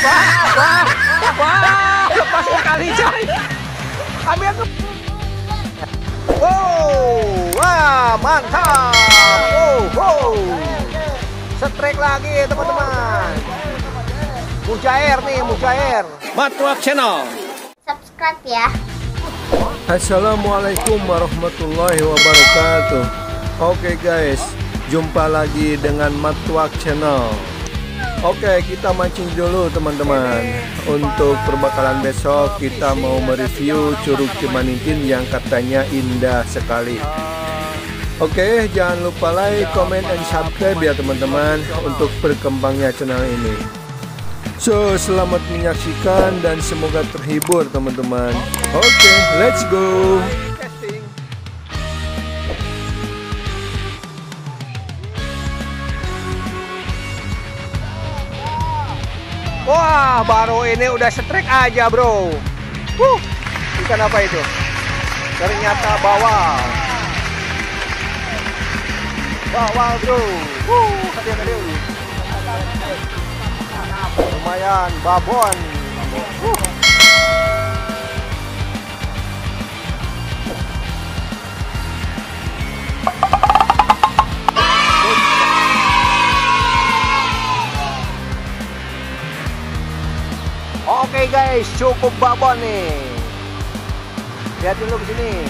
Wah, lepas sekali coy. Ambil ke. Wah, mantap. Strike lagi teman-teman. Mujair nih, Mujair. Matwak Channel. Subscribe ya. Assalamualaikum warahmatullahi wabarakatuh. Oke guys, jumpa lagi dengan Matwak Channel. Oke, kita mancing dulu teman-teman. Untuk perbakalan besok kita mau mereview Curug Cimanintin yang katanya indah sekali. Oke, jangan lupa like, comment, and subscribe ya teman-teman untuk berkembangnya channel ini. So, selamat menyaksikan dan semoga terhibur teman-teman. Oke, let's go. Wah, baru ini udah strike aja bro. Ikan apa itu? Ternyata bawal. Bawal bro. Hadiah. Lumayan, babon. Oke guys, cukup babon nih. Lihat dulu ke sini.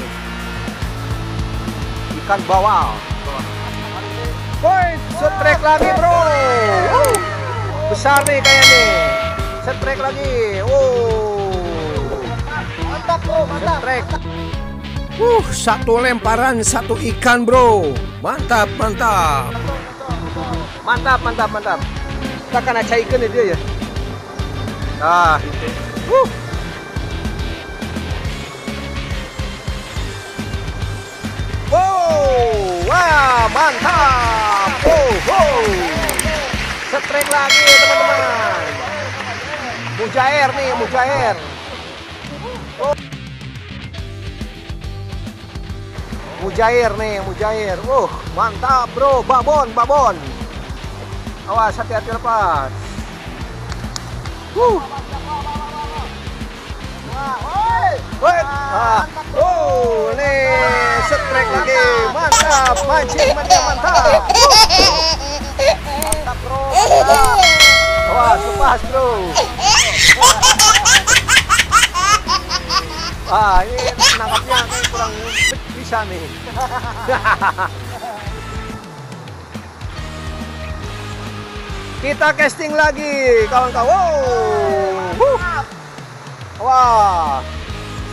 Ikan bawal. Woi, strike lagi bro. Besar nih kayaknya nih. Strike lagi. Mantap bro, mantap. Strike. Satu lemparan, satu ikan bro. Mantap. Mantap. Kita akan aca ikan nih dia ya. Nah. Wah, mantap. Strike lagi teman-teman. Mujair nih, Mujair. Mujair. Mantap bro, babon. Awas, hati-hati lepas. Nih strike lagi, mantap, mancing mantap. Mantap bro, mantap. Awas, lepas bro. Ini nangkapnya kurang bisa nih. Kita casting lagi, kawan-kawan. Wah,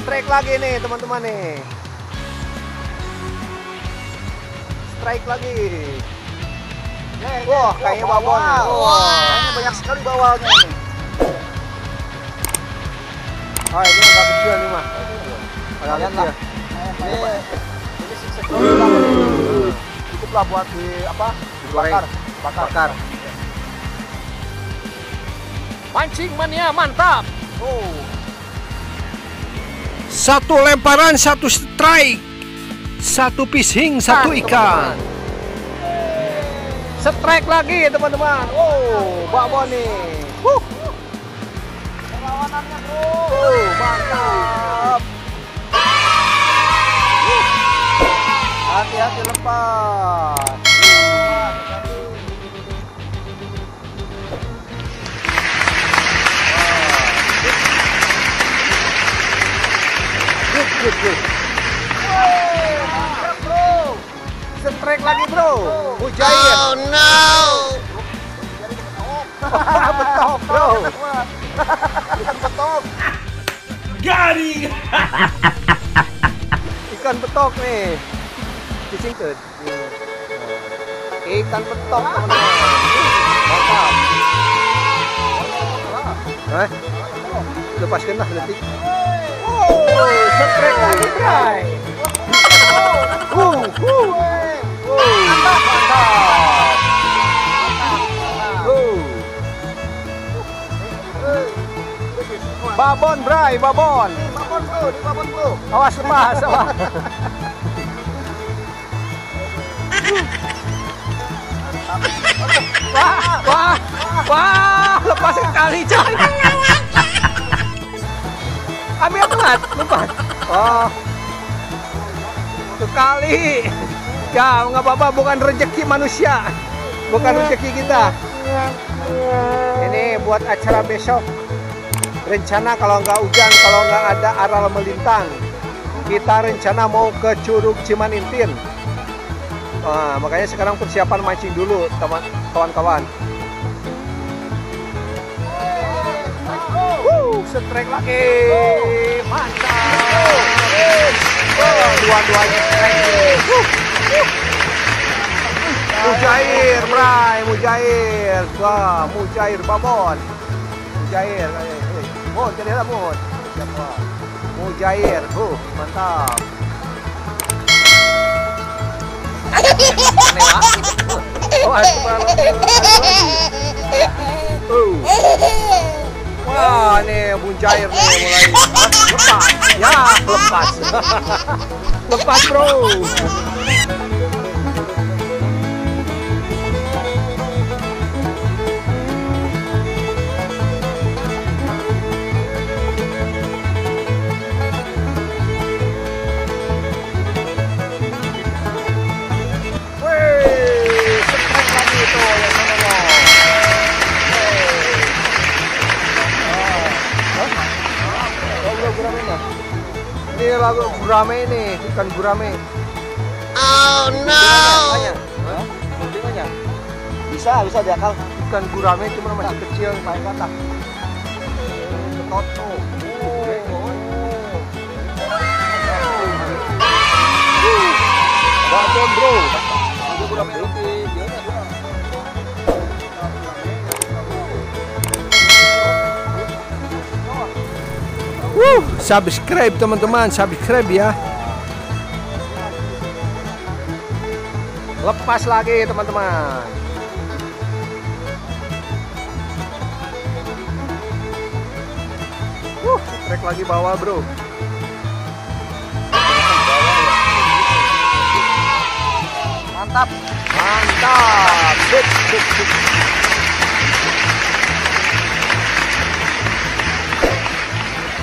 strike lagi nih teman-teman nih. Strike lagi. Wah, kayaknya babon. Kayaknya banyak sekali bawalnya nih. Ini agak kecil nih mah. Agak kecil. Ini cukuplah buat bakar. Mancing mania mantap. Satu lemparan, satu strike. Satu fishing, satu ikan. Strike lagi teman-teman. Babon nih. Perlawanannya bro. Mantap. Hati-hati lepas. Good. Mantap bro. Strike lagi bro. Mujair. Oh no. Betok bro. Betok. Garing. Ikan betok nih. Fishing ke. Ikan betok teman-teman. Mantap. Lepaskan lah detik. Strike lagi bray. Mantap. Babon bray, babon. Babon bro. Awas lepas. Wah, lepas sekali coy. Ambil telat, lepas. Oh, sekali. Ya nggak apa-apa, bukan rezeki manusia, bukan rezeki kita. Ini buat acara besok. Rencana kalau nggak hujan, kalau nggak ada aral melintang, kita rencana mau ke Curug Cimanintin. Nah, makanya sekarang persiapan mancing dulu, teman kawan-kawan. Setrek lagi, mantap. Dua-duanya setrek. Mujair, Bray, Mujair. Wah, Mujair babon. Mujair, Mon, jadi ada Mon. Siapa? Mujair, mantap. Oh, ada wah, nih Mujair nih mulai lepas. Ya, lepas. Lepas, bro. Ini lagu gurame ini, ikan gurame. Oh no. Bisa diakal. Ikan gurame cuma masih kecil, pakai kata. Toto. Babon bro. Subscribe teman-teman, subscribe ya. Lepas lagi teman-teman. Trek lagi bawah bro. Mantap, mantap. Sip.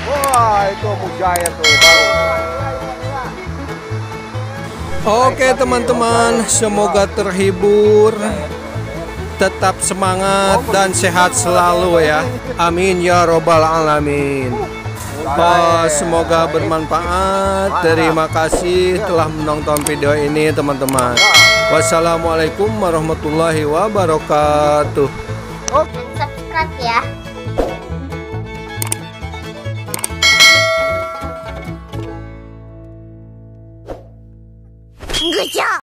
Wah, itu Mujair tuh baru. Oke teman-teman, semoga terhibur, tetap semangat dan sehat selalu ya. Amin ya robbal alamin. Semoga bermanfaat. Terima kasih telah menonton video ini teman-teman. Wassalamualaikum warahmatullahi wabarakatuh. Subscribe ya. Good job.